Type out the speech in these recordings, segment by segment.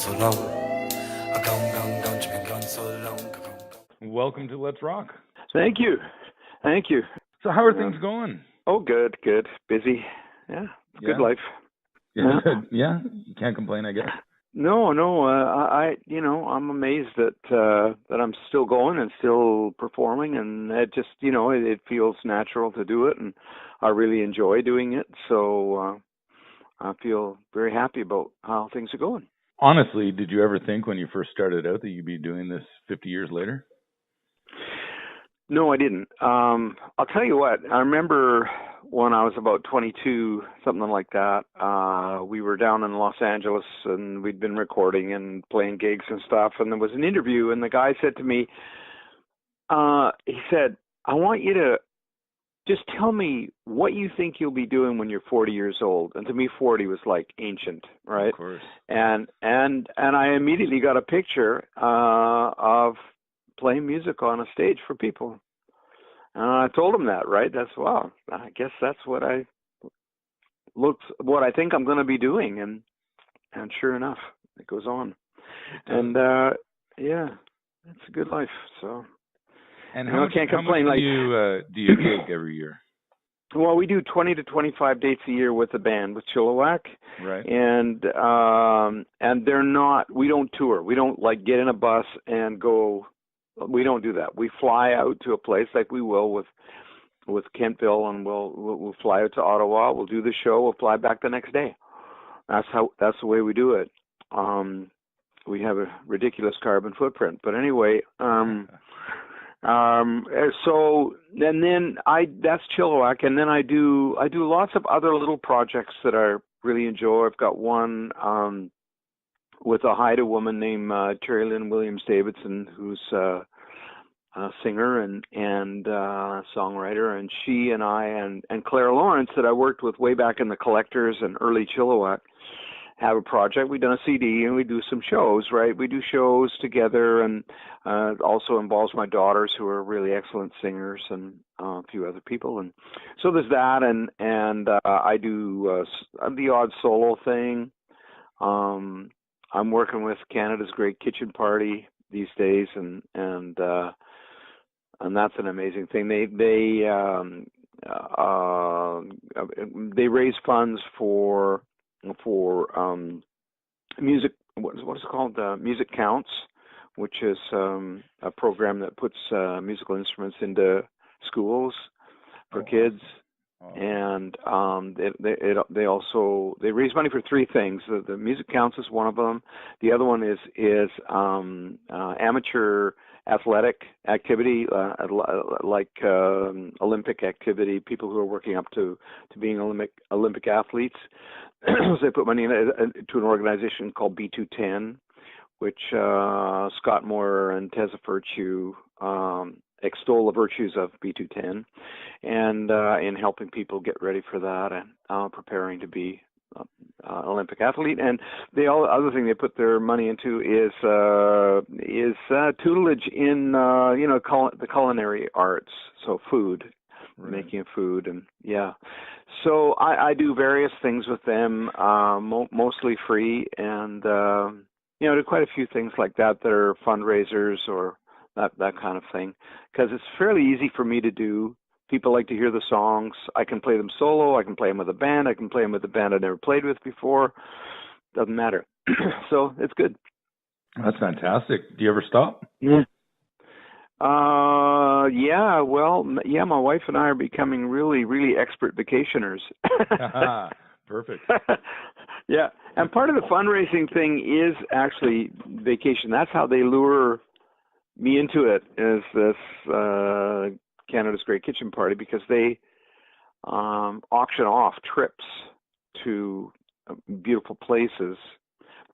so long. Gone so long. Welcome to Let's Rock. Thank you. So how are things going? Oh, good. Busy. Yeah, good life. Yeah, good. Yeah, you can't complain, I guess. No. I'm amazed that I'm still going and still performing, and it just, it feels natural to do it, and I really enjoy doing it. So I feel very happy about how things are going. Honestly, did you ever think when you first started out that you'd be doing this 50 years later? No, I didn't. I'll tell you what, I remember when I was about 22, something like that, we were down in Los Angeles and we'd been recording and playing gigs and stuff, and there was an interview, and the guy said to me, he said, I want you to just tell me what you think you'll be doing when you're 40 years old. And to me, 40 was like ancient, right? Of course. And I immediately got a picture of playing music on a stage for people. And I told him that, right? I guess that's what I think I'm going to be doing. And sure enough, it goes on. And yeah, it's a good life. So. And I can't complain. How much do you gig every year? Well, we do 20 to 25 dates a year with the band, with Chilliwack. Right. And they're not, we don't tour. We don't like get in a bus and go. We don't do that. We fly out to a place like we will with Kemptville, and we'll fly out to Ottawa. We'll do the show. We'll fly back the next day. That's the way we do it. We have a ridiculous carbon footprint, but anyway, so and then that's Chilliwack, and then I do lots of other little projects that I really enjoy. I've got one with a Haida woman named Terry Lynn Williams Davidson, who's a singer and songwriter, and she and I and Claire Lawrence, that I worked with way back in the Collectors and early Chilliwack, have a project. We've done a CD and we do some shows, right? We do shows together, and also involves my daughters, who are really excellent singers, and a few other people. And so there's that, and I do the odd solo thing. I'm working with Canada's Great Kitchen Party these days, and that's an amazing thing. They raise funds for music. What is it called? Music Counts, which is a program that puts musical instruments into schools for kids. And they raise money for three things. The Music Counts is one of them. The other one is amateur athletic activity, like Olympic activity. People who are working up to being Olympic athletes. So they put money to an organization called B210, which Scott Moore and Tessa Virtue extol the virtues of B210, and in helping people get ready for that and preparing to be Olympic athlete. And the other thing they put their money into is tutelage in the culinary arts, so food. Right. Making food, and so I do various things with them, mostly free, and do quite a few things like that are fundraisers or that kind of thing, because it's fairly easy for me to do. People like to hear the songs. I can play them solo. I can play them with a band. I can play them with a band I've never played with before. Doesn't matter. So it's good. That's fantastic. Do you ever stop? Yeah. My wife and I are becoming really, really expert vacationers. Perfect. Yeah, and part of the fundraising thing is actually vacation. That's how they lure me into it, is this Canada's Great Kitchen Party, because they auction off trips to beautiful places,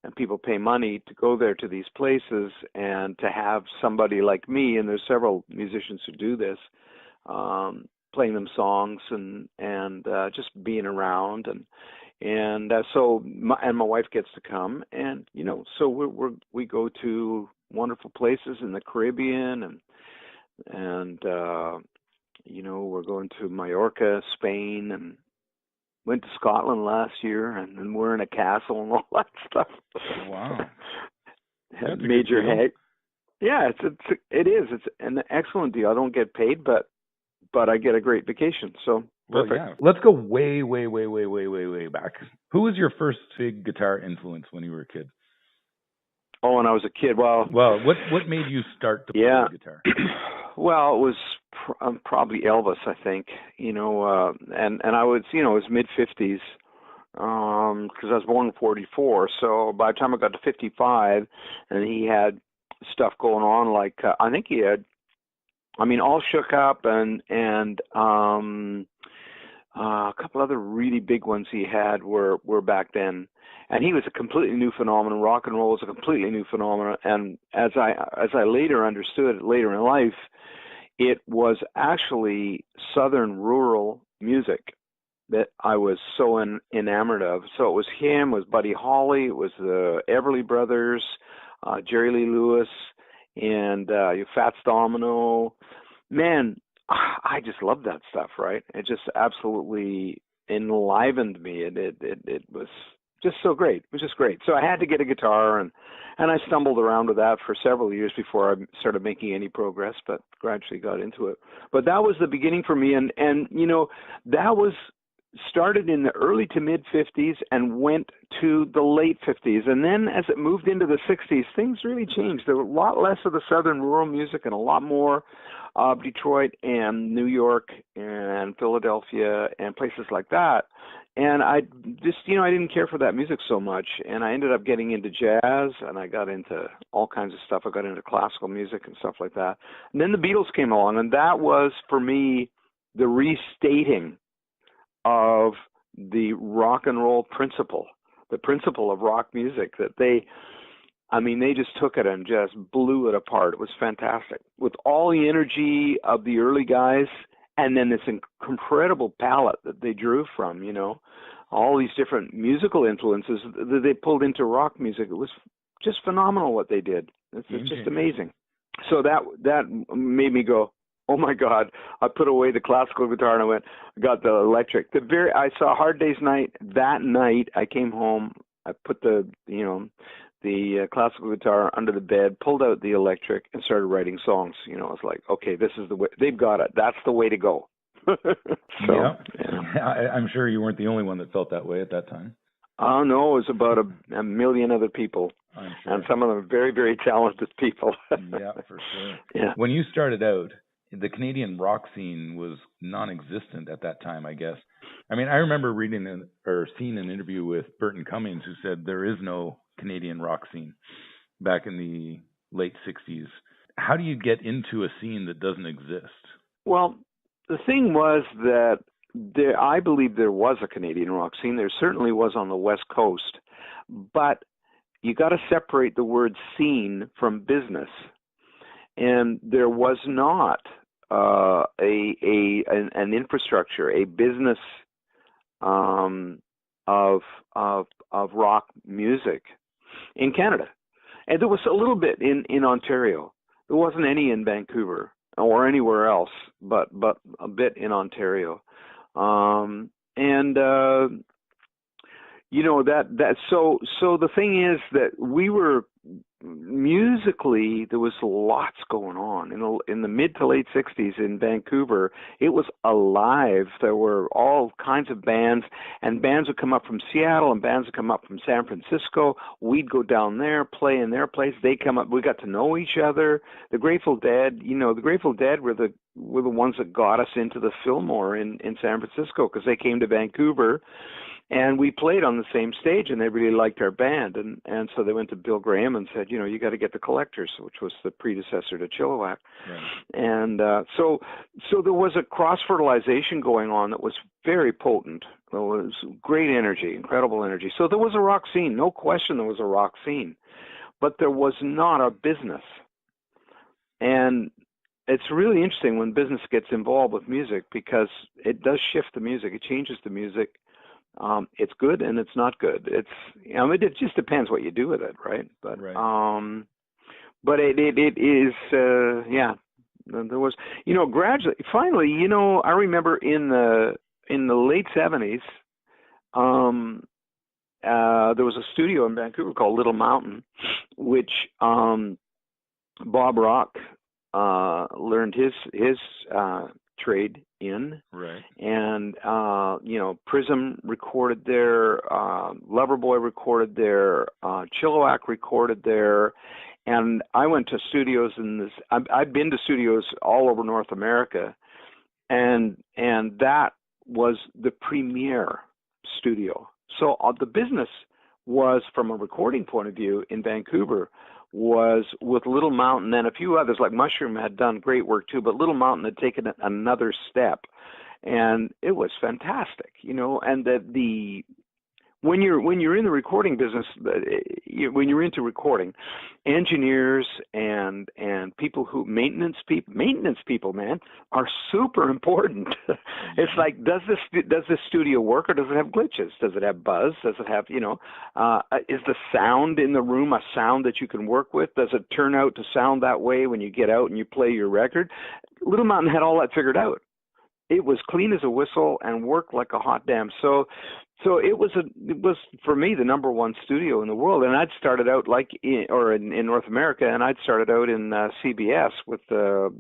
and people pay money to go there to these places, and to have somebody like me, and there's several musicians who do this, playing them songs and just being around, and so my wife gets to come, and so we go to wonderful places in the Caribbean, and we're going to Mallorca, Spain, and went to Scotland last year, and we're in a castle and all that stuff. Wow. That's a major good deal. hit. Yeah, it is. It's an excellent deal. I don't get paid, but I get a great vacation. So Well, perfect. yeah. Let's go way back. Who was your first big guitar influence when you were a kid? Oh, when I was a kid, well, what made you start to play the guitar? Well, it was probably Elvis, I think. And I was, it was mid-50s, because I was born in 44. So by the time I got to 55, and he had stuff going on, like I think he had, All Shook Up and a couple other really big ones he had were back then. And he was a completely new phenomenon. Rock and roll was a completely new phenomenon. And as I later understood, later in life, it was actually Southern rural music that I was so enamored of. So it was him, it was Buddy Holly, it was the Everly Brothers, Jerry Lee Lewis, and Fats Domino. Man, I just loved that stuff, right? It just absolutely enlivened me. It was just so great. It was just great. So I had to get a guitar, and I stumbled around with that for several years before I started making any progress, but gradually got into it. But that was the beginning for me, and that was started in the early to mid 50s and went to the late 50s. And then as it moved into the 60s, things really changed. There was a lot less of the Southern rural music and a lot more of Detroit and New York and Philadelphia and places like that. And I just, I didn't care for that music so much. And I ended up getting into jazz, and I got into all kinds of stuff. I got into classical music and stuff like that. And then the Beatles came along, and that was, for me, the restating of the rock and roll principle, the principle of rock music, that they just took it and just blew it apart. It was fantastic, with all the energy of the early guys, and then this incredible palette that they drew from, all these different musical influences that they pulled into rock music. It was just phenomenal what they did. It's just amazing. So that made me go, oh my God! I put away the classical guitar and I got the electric. I saw Hard Day's Night that night. I came home. I put the classical guitar under the bed, pulled out the electric, and started writing songs. I was like, okay, this is the way. They've got it. That's the way to go. I'm sure you weren't the only one that felt that way at that time. Oh no, it was about a million other people. I'm sure. And some of them very, very talented people. Yeah, for sure. Yeah. When you started out, the Canadian rock scene was non-existent at that time, I guess. I remember reading or seeing an interview with Burton Cummings, who said there is no Canadian rock scene back in the late 60s. How do you get into a scene that doesn't exist? Well, the thing was that I believe there was a Canadian rock scene. There certainly was on the West Coast. But you got to separate the word scene from business. And there was not an infrastructure, a business of rock music in Canada. And there was a little bit in Ontario. There wasn't any in Vancouver or anywhere else, but a bit in Ontario. So the thing is that we were musically, there was lots going on in the mid to late 60s in Vancouver. It was alive. There were all kinds of bands, and bands would come up from Seattle, and bands would come up from San Francisco. We'd go down there, play in their place. They come up. We got to know each other. The Grateful Dead, the Grateful Dead were the ones that got us into the Fillmore in San Francisco, because they came to Vancouver. And we played on the same stage, and they really liked our band. And so they went to Bill Graham and said, you got to get the Collectors, which was the predecessor to Chilliwack. Right. And so there was a cross-fertilization going on that was very potent. There was great energy, incredible energy. So there was a rock scene. No question there was a rock scene. But there was not a business. And it's really interesting when business gets involved with music, because it does shift the music. It changes the music. It's good and it's not good. It just depends what you do with it, right? But right. But it is there was gradually, finally, I remember in the late 70s, there was a studio in Vancouver called Little Mountain, which Bob Rock learned his trade in. Right. And Prism recorded there, Loverboy recorded there, Chilliwack recorded there, and I went to studios in this. I've been to studios all over North America, and that was the premier studio. So the business was, from a recording point of view, in Vancouver, was with Little Mountain, and a few others like Mushroom had done great work too, but Little Mountain had taken it another step, and it was fantastic, and when you're in the recording business, when you're into recording, engineers and people maintenance people, man, are super important. It's like, does this studio work, or does it have glitches? Does it have buzz? Does it have, is the sound in the room a sound that you can work with? Does it turn out to sound that way when you get out and you play your record? Little Mountain had all that figured out. It was clean as a whistle and worked like a hot damn. So it was for me the number one studio in the world, and I'd started out in North America, and I'd started out in CBS with the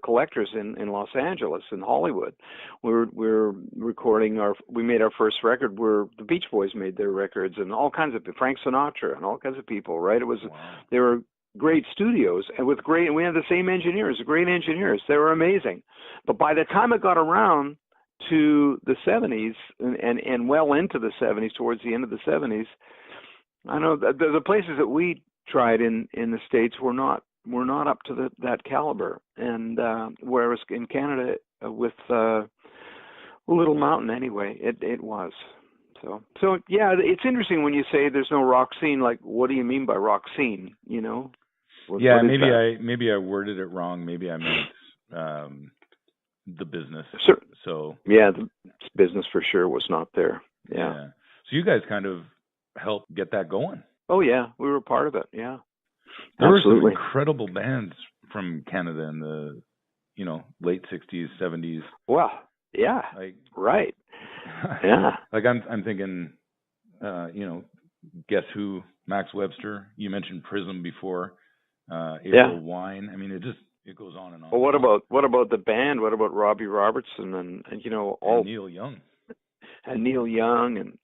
Collectors in Los Angeles and Hollywood. We're recording we made our first record where the Beach Boys made their records, and all kinds of Frank Sinatra and all kinds of people. Right? It was They were great studios, and we had the same engineers, great engineers. They were amazing. But by the time it got around to the 70s and well into the 70s, towards the end of the 70s, I know the places that we tried in the States were not up to that caliber. And whereas in Canada with Little Mountain, anyway, it was. So yeah, it's interesting when you say there's no rock scene. Like, what do you mean by rock scene? What maybe I worded it wrong. Maybe I meant the business. Sure. So yeah, the business for sure was not there. Yeah. So you guys kind of helped get that going. Oh yeah, we were part of it. Yeah. There Absolutely. were some incredible bands from Canada in the late 60s, 70s. Well, yeah. Right. Yeah. Like I'm thinking, Guess Who, Max Webster. You mentioned Prism before. April Wine. I mean, it goes on and on. Well, what about the band? What about Robbie Robertson and all and Neil Young and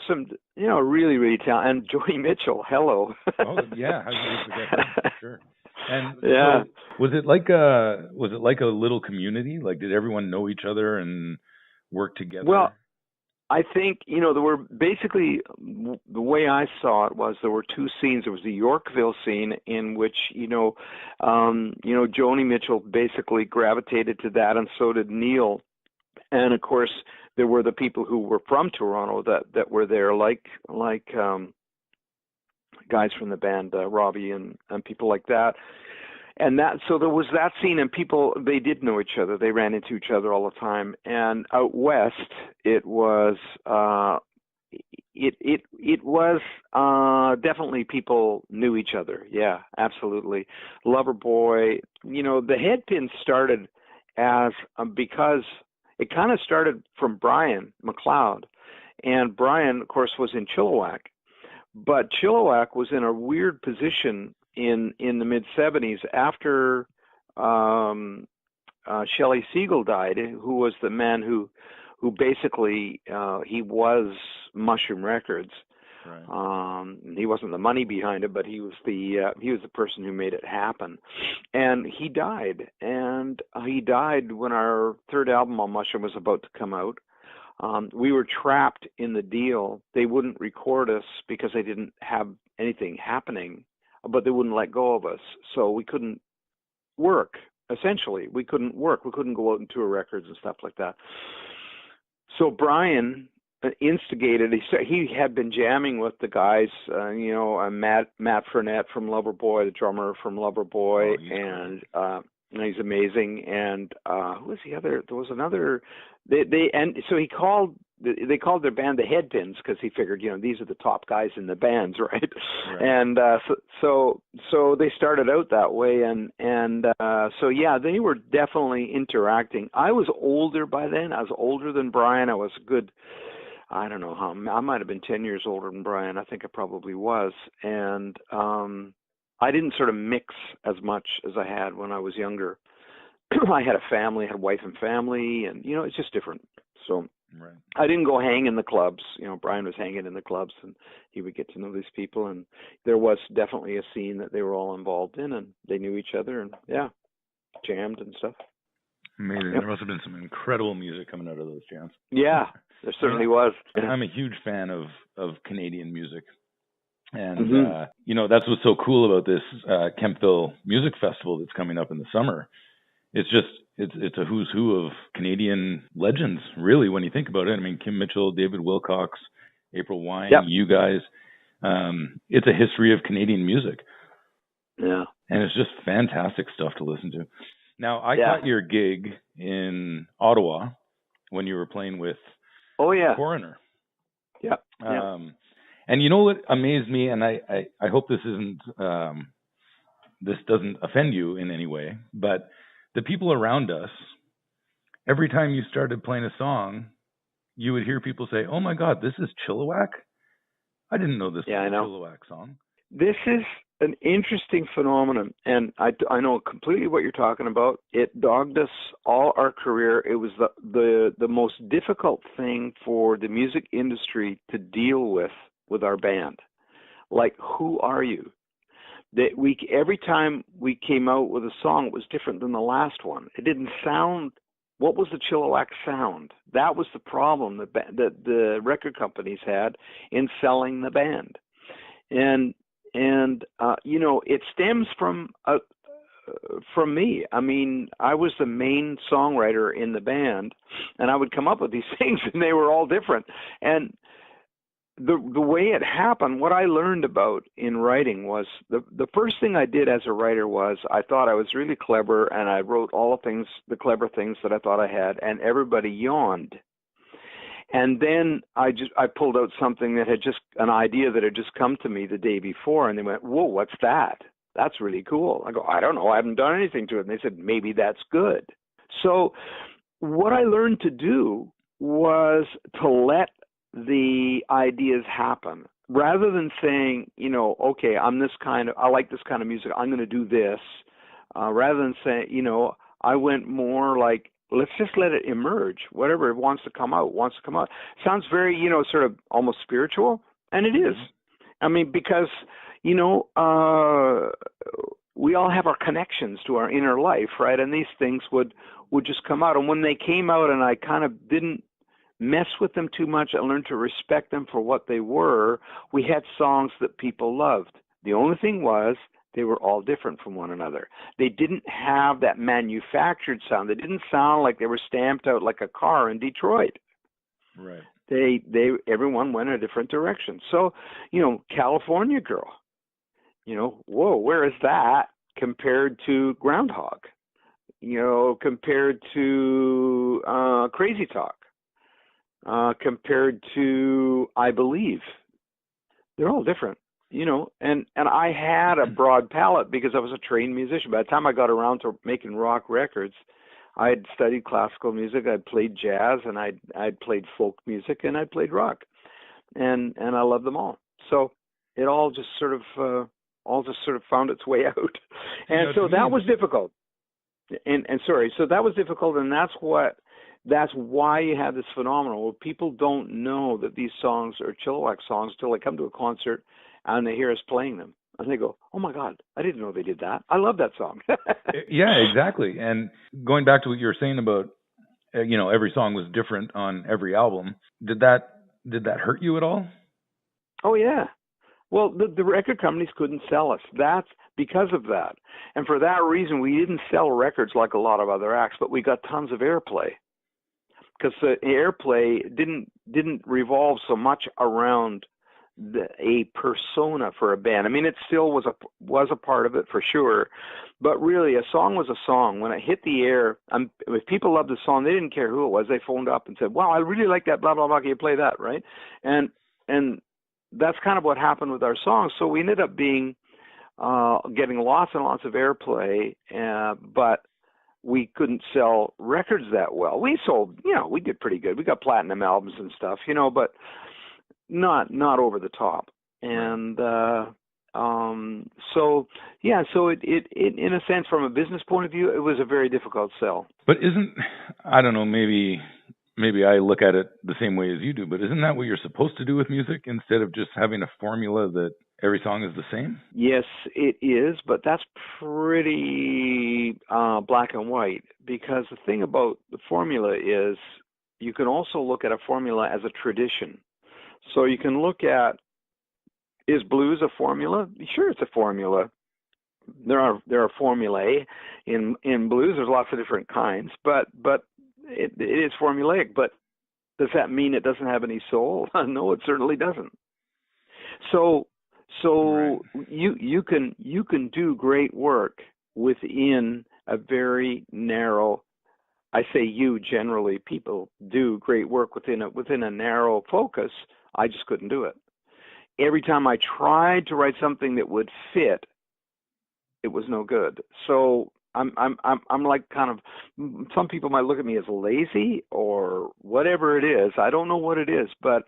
some really really talented, and Joni Mitchell. Hello. Oh yeah, how could you forget that? For sure. And yeah, so was it like a little community? Like, did everyone know each other and work together? Well, I think, there were basically, the way I saw it was there were two scenes. There was the Yorkville scene in which, Joni Mitchell basically gravitated to that, and so did Neil. And of course, there were the people who were from Toronto that were there, like guys from the band, Robbie and people like that. And so there was that scene, and people, they did know each other. They ran into each other all the time. And out west, it was definitely people knew each other. Yeah, absolutely. Loverboy, the Headpins started as because it kind of started from Brian McLeod, and Brian, of course, was in Chilliwack, but Chilliwack was in a weird position in the mid-70s after Shelley Siegel died, who was the man who basically he was Mushroom Records. Right. He wasn't the money behind it, but he was the person who made it happen. And he died, when our third album on Mushroom was about to come out. We were trapped in the deal. They wouldn't record us because they didn't have anything happening, but they wouldn't let go of us. So we couldn't work, essentially. We couldn't work. We couldn't go out and tour records and stuff like that. So Brian instigated, he had been jamming with the guys, Matt Furnett from Loverboy, the drummer from Loverboy, and he's amazing. And who was the other? There was another. They called their band the Headpins because he figured, these are the top guys in the bands, right? And so they started out that way, and so yeah, they were definitely interacting. I was older by then. I was older than Brian. I was a good I don't know how, I might have been 10 years older than Brian. I think I probably was. And I didn't sort of mix as much as I had when I was younger. I had a family, had a wife and family, and, you know, it's just different. So Right. I didn't go hang in the clubs. You know, Brian was hanging in the clubs, and he would get to know these people. And there was definitely a scene that they were all involved in, and they knew each other, and yeah, jammed and stuff. Amazing. Yep. There must have been some incredible music coming out of those jams. Yeah, there certainly was. I'm a huge fan of Canadian music. And, Mm-hmm. you know, that's what's so cool about this Kemptville Music Festival that's coming up in the summer. It's just, it's a who's who of Canadian legends, really, when you think about it. I mean, Kim Mitchell, David Wilcox, April Wine, Yep. you guys. It's a history of Canadian music. Yeah. And it's just fantastic stuff to listen to. Now, I Yeah. caught your gig in Ottawa when you were playing with Oh, yeah. Coroner. Yeah. And you know what amazed me, and I hope this isn't this doesn't offend you in any way, but the people around us, every time you started playing a song, you would hear people say, "Oh my God, this is Chilliwack? I didn't know this was a Chilliwack song." This is an interesting phenomenon, and I know completely what you're talking about. It dogged us all our career. It was the most difficult thing for the music industry to deal with our band. Like, who are you? That every time we came out with a song, it was different than the last one. It didn't sound. What was the Chilliwack sound? That was the problem that the record companies had in selling the band, and you know, it stems from me. I mean, I was the main songwriter in the band, and I would come up with these things, and they were all different. And the way it happened, what I learned about in writing was the first thing I did as a writer was I thought I was really clever, and I wrote all the clever things that I thought I had, and everybody yawned. And then I pulled out something that had just an idea that had just come to me the day before, and they went, "Whoa, what's that? That's really cool." I go, "I don't know. I haven't done anything to it." And they said, "Maybe that's good." So what I learned to do was to let the ideas happen rather than saying, you know, okay, I like this kind of music, I'm going to do this. Rather than saying, you know, I went more like, let's just let it emerge. Whatever it wants to come out. Sounds very, you know, sort of almost spiritual, and it is. I mean, because, you know, we all have our connections to our inner life, right? And these things would just come out. And when they came out, and I kind of didn't mess with them too much, I learned to respect them for what they were. We had songs that people loved. The only thing was, they were all different from one another. They didn't have that manufactured sound. They didn't sound like they were stamped out like a car in Detroit. Right. Everyone went a different direction. So, you know, California Girl, you know, whoa, where is that compared to Groundhog? You know, compared to Crazy Talk, compared to I Believe. They're all different. You know, and I had a broad palette because I was a trained musician. By the time I got around to making rock records, I had studied classical music, I'd played jazz, and I'd played folk music, and I'd played rock, and I loved them all. So it all just sort of found its way out, and so that was difficult. And sorry, so that was difficult, and that's why you have this phenomenon where people don't know that these songs are Chilliwack songs until they come to a concert and they hear us playing them. And they go, "Oh my God, I didn't know they did that. I love that song." Yeah, exactly. And going back to what you were saying about, you know, every song was different on every album. Did that hurt you at all? Oh yeah. Well, the record companies couldn't sell us. That's because of that. And for that reason, we didn't sell records like a lot of other acts, but we got tons of airplay. Because the airplay didn't revolve so much around a persona for a band. I mean, it still was a part of it for sure, but really, a song was a song. When it hit the air, if people loved the song, they didn't care who it was. They phoned up and said, "Wow, I really like that. Blah blah blah. Can you play that?" Right? And that's kind of what happened with our songs. So we ended up getting lots and lots of airplay, but we couldn't sell records that well. We sold, we did pretty good. We got platinum albums and stuff, but not over the top. And so it in a sense, from a business point of view, it was a very difficult sell. But I don't know, maybe I look at it the same way as you do, but isn't that what you're supposed to do with music instead of just having a formula that every song is the same? Yes, it is, but that's pretty black and white, because the thing about the formula is you can also look at a formula as a tradition. So you can look at, is blues a formula? Sure, it's a formula. There are formulae in blues. There's lots of different kinds, but it is formulaic. But does that mean it doesn't have any soul? No, it certainly doesn't. So Right. you can do great work within a very narrow. I say generally, people do great work within a narrow focus. I just couldn't do it. Every time I tried to write something that would fit, it was no good. So I'm like, kind of, some people might look at me as lazy or whatever it is. I don't know what it is, but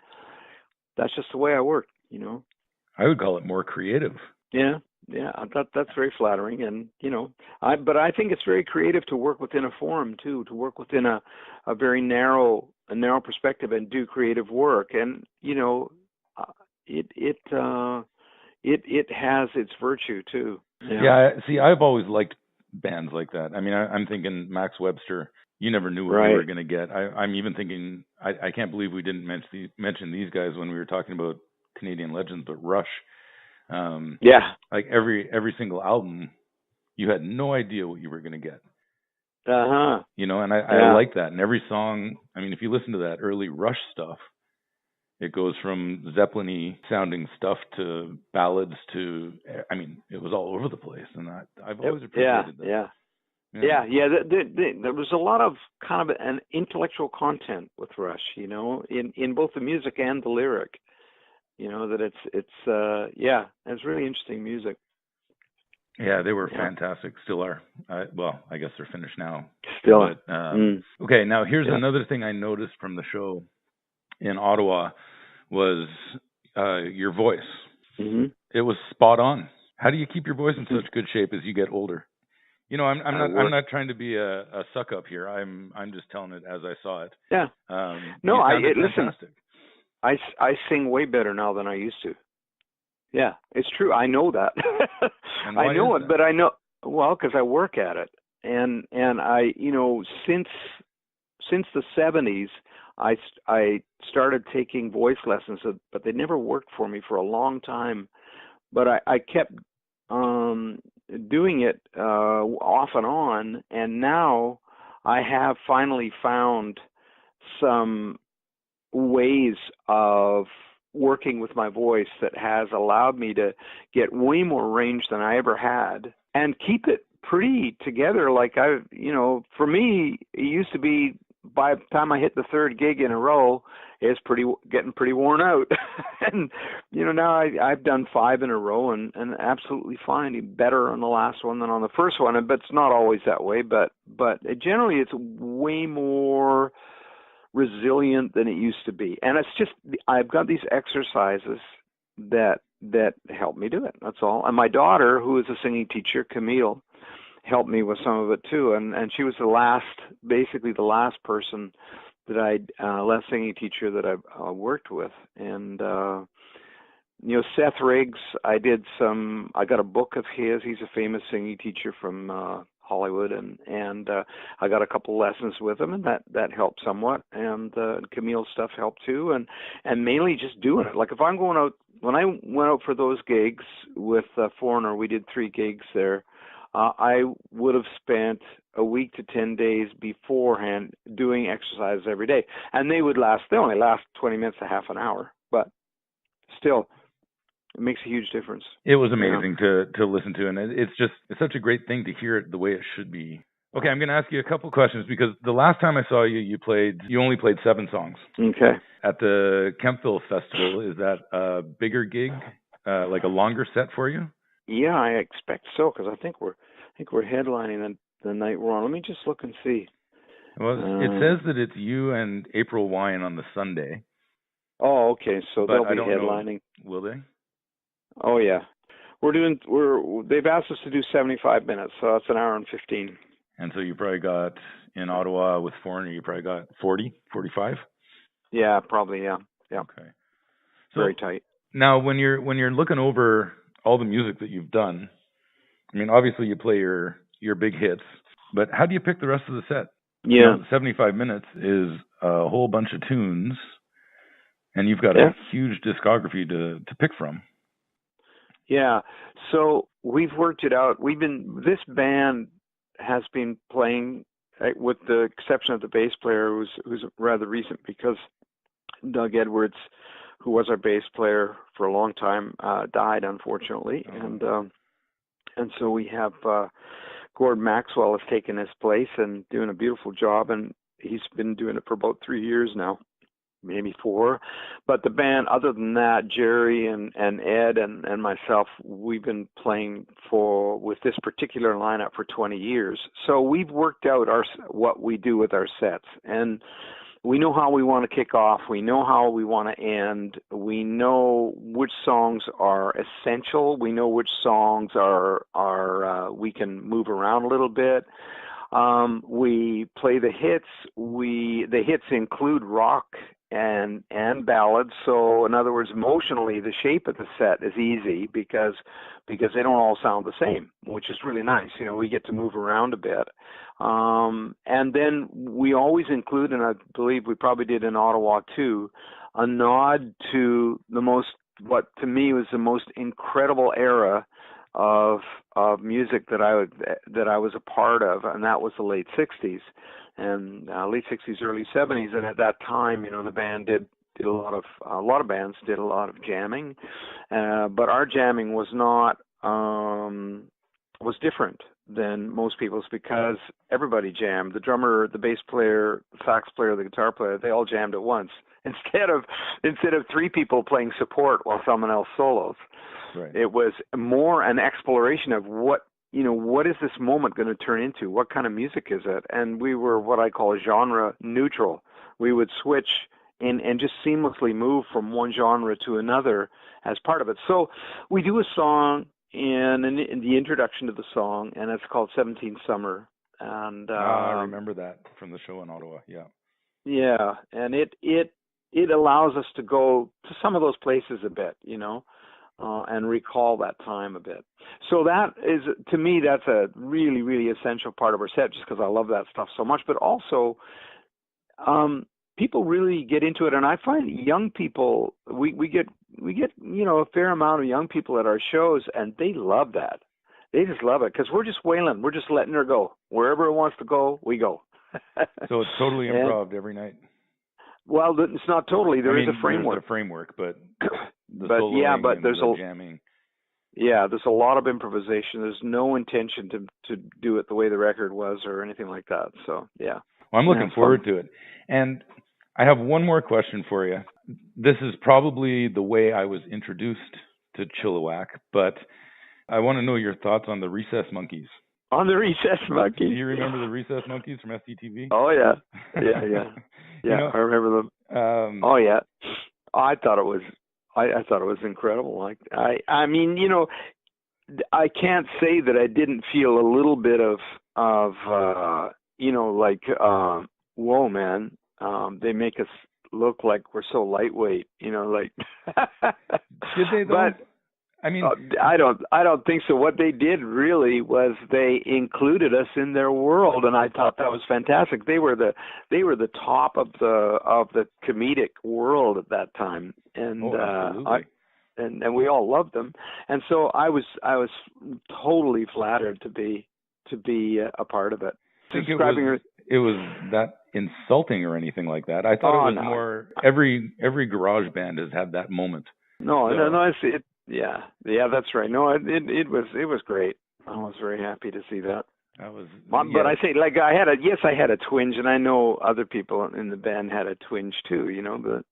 that's just the way I work, I would call it more creative. Yeah, that's very flattering, and but I think it's very creative to work within a forum too, to work within a very narrow perspective and do creative work, and it has its virtue too. Yeah, see, I've always liked bands like that. I mean, I'm thinking Max Webster. You never knew what you were going to get. I'm even thinking, I can't believe we didn't mention these guys when we were talking about Canadian legends, but Rush. Like every single album, you had no idea what you were going to get. And I like that. And every song, I mean, if you listen to that early Rush stuff, it goes from Zeppelin-y sounding stuff to ballads to, I mean, it was all over the place. And I've always appreciated that. There was a lot of kind of an intellectual content with Rush, in both the music and the lyric. That it's really interesting music. Yeah, they were fantastic. Still are. I guess they're finished now. Still. But, okay, now here's another thing I noticed from the show in Ottawa was your voice. Mm-hmm. It was spot on. How do you keep your voice in such good shape as you get older? I'm not trying to be a suck up here. I'm just telling it as I saw it. Yeah. Listen. I sing way better now than I used to. Yeah, it's true. I know that. I know it, but I know, because I work at it, and I, since the 70s, I started taking voice lessons, but they never worked for me for a long time. But I kept doing it off and on, and now I have finally found some ways of working with my voice that has allowed me to get way more range than I ever had and keep it pretty together. Like for me, it used to be by the time I hit the third gig in a row, it's getting pretty worn out. And now I've done 5 in a row and absolutely fine, better on the last one than on the first one. But it's not always that way. But generally, it's way more resilient than it used to be. And it's just, I've got these exercises that help me do it. That's all. And my daughter, who is a singing teacher, Camille, helped me with some of it too. And she was basically the last person that last singing teacher that I've worked with. And Seth Riggs, I got a book of his. He's a famous singing teacher from Hollywood, and I got a couple lessons with him, and that helped somewhat. And Camille's stuff helped too, and mainly just doing it. Like if I'm going out, when I went out for those gigs with Foreigner, we did 3 gigs there. I would have spent a week to 10 days beforehand doing exercises every day, and they only last 20 minutes to half an hour, but still, it makes a huge difference. It was amazing to listen to, and it's such a great thing to hear it the way it should be. Okay, I'm going to ask you a couple questions, because the last time I saw you, you only played 7 songs. Okay. At the Kemptville Festival, is that a bigger gig, like a longer set for you? Yeah, I expect so, because I think we're headlining the night we're on. Let me just look and see. Well, it says that it's you and April Wine on the Sunday. Oh, okay. So but they'll I be don't headlining. Know. Will they? Oh yeah. They've asked us to do 75 minutes, so that's an hour and 15. And so you probably got in Ottawa with Foreigner, you probably got 40, 45? Yeah, probably, yeah. Yeah. Okay. So very tight. Now when you're looking over all the music that you've done, I mean obviously you play your big hits, but how do you pick the rest of the set? Yeah. 75 minutes is a whole bunch of tunes, and you've got a huge discography to pick from. Yeah. So we've worked it out. This band has been playing, with the exception of the bass player, who's rather recent, because Doug Edwards, who was our bass player for a long time, died unfortunately, and so we have Gordon Maxwell has taken his place and doing a beautiful job, and he's been doing it for about 3 years now, maybe 4. But the band, other than that, Jerry and Ed and myself, we've been playing with this particular lineup for 20 years. So we've worked out what we do with our sets, and we know how we want to kick off. We know how we want to end. We know which songs are essential. We know which songs are we can move around a little bit. We play the hits. The hits include rock and ballads. So in other words, emotionally, the shape of the set is easy because they don't all sound the same, which is really nice. We get to move around a bit. And then we always include, and I believe we probably did in Ottawa too, a nod to what to me was the most incredible era of music that I was a part of, and that was the late 60s and late 60s, early 70s. And at that time, the band did a lot of bands did a lot of jamming, but our jamming was not was different than most people's, because everybody jammed. The drummer, the bass player, the sax player, the guitar player, they all jammed at once instead of 3 people playing support while someone else solos. Right. It was more an exploration of what is this moment going to turn into? What kind of music is it? And we were what I call genre neutral. We would switch and just seamlessly move from one genre to another as part of it. So we do a song in the introduction to the song, and it's called 17 Summer. And I remember that from the show in Ottawa. Yeah. Yeah, and it allows us to go to some of those places a bit, and recall that time a bit. So that is, to me, that's a really, really essential part of our set, just because I love that stuff so much. But also, people really get into it, and I find young people, we get a fair amount of young people at our shows, and they love that. They just love it because we're just wailing. We're just letting her go. Wherever it wants to go, we go. So it's totally improv every night. Well, it's not totally. There is a framework. There's a framework, but there's the jamming. Yeah, there's a lot of improvisation. There's no intention to do it the way the record was or anything like that. So yeah. Well, I'm looking forward to it. And I have one more question for you. This is probably the way I was introduced to Chilliwack, but I want to know your thoughts on the Recess Monkeys. On the Recess Monkeys. Do you remember the Recess Monkeys from SCTV? Oh yeah, yeah. I remember them. Oh yeah, I thought it was incredible. I mean, I can't say that I didn't feel a little bit of whoa, man. They make us look like we're so lightweight. Did they though? But I mean, I don't think so. What they did really was they included us in their world, and I thought that was fantastic. They were the top of the comedic world at that time, and and we all loved them. And so I was totally flattered to be a part of it. I think it was that insulting or anything like that. I thought it was more every garage band has had that moment. No, Yeah, that's right. No, it was great. I was very happy to see that. But I say, I had a twinge, and I know other people in the band had a twinge too. But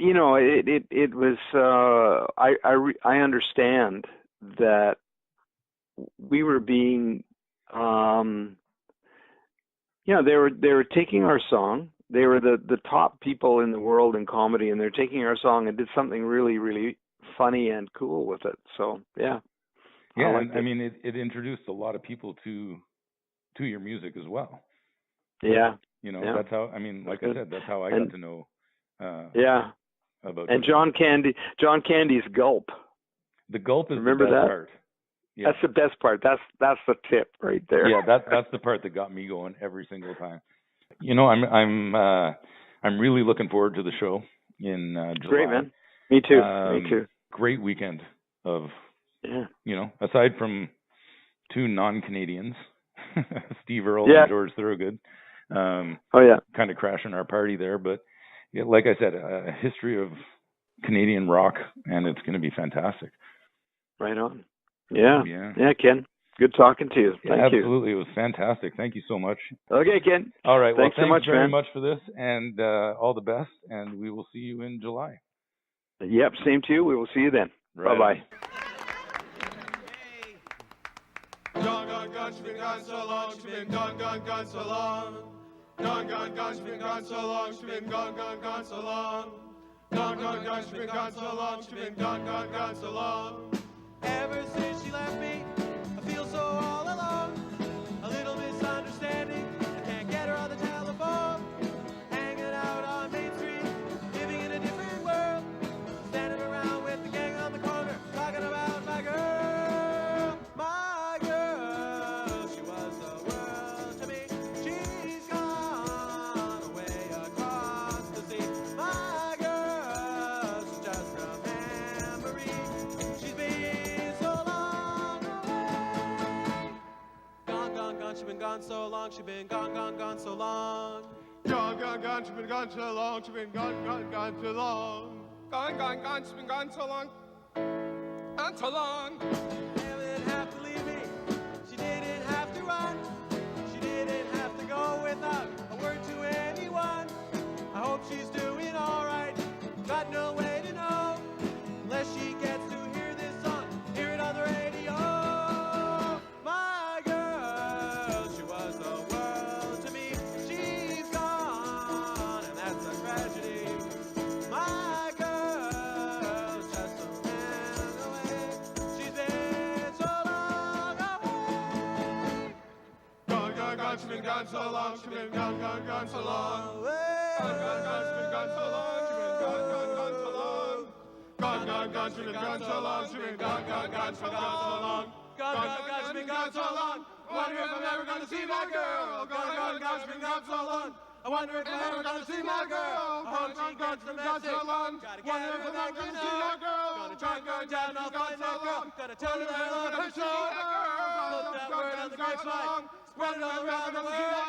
it was. I understand that we were being, they were taking our song. They were the top people in the world in comedy, and they're taking our song and did something really, really funny and cool with it. So yeah. Yeah, I mean, it introduced a lot of people to your music as well. Yeah. That's how, I mean, like I said, that's how I got to know. About and John Candy's Gulp. The Gulp is Remember the best that? part. Yeah. That's the best part. That's the tip right there. Yeah, that's the part that got me going every single time. I'm really looking forward to the show in July. Great, man. Me too. Me too. Great weekend of, aside from two non-Canadians, Steve Earle and George Thorogood. Kind of crashing our party there, but like I said, a history of Canadian rock, and it's going to be fantastic. Right on. Yeah, Ken. Good talking to you. Thank you. Absolutely. It was fantastic. Thank you so much. Okay, Ken. All right. Thanks so much, very much for this, and all the best, and we will see you in July. Yep, same to you. We will see you then. Right. Bye-bye. Gone, she's been gone so long, she's been gone so long. Gone, she's been gone so long, she's been gone so long. Gone, she's been gone so long, she's been gone so long. Ever since she left me, I feel so all alone. A little misunderstanding, I can't get her on the telephone. Hanging out on Main Street, living in a different world. Standing around with the gang on the corner, talking about my girl. My girl, she was the world to me. She's gone away across the sea. My girl, she's just a memory. She's been so long away. Gone, she's been gone so long. She's been gone so long. Gone, she's been gone so long. She's been gone so long. Gone, she's been gone so long. Gone so long. She didn't have to leave me. She didn't have to run. She didn't have to go without a word to anyone. I hope she's doing alright. Got no way to know unless she gets to hear this song, hear it on the radio. My girl, she was the world to me. She's gone, and that's a tragedy. My girl, just a man away. She's been so long away. Gone, she's been gone so long. She's been gone so long. Gone, she's been gone so long. She's been gone so long. Gone, she's been gone so long. She's been gone so long. Gone, she's been gone so long. I wonder if I'm ever gonna see my girl. Gone, she's been gone so long. I wonder if I'm ever gonna see my girl. Gone, she's been gone so long. Wonder if I'm ever gonna see my girl. Gonna try and go down and I'll find that girl. Gotta tell her that I love her so. Put that word on the grapevine. Spread it all around the world.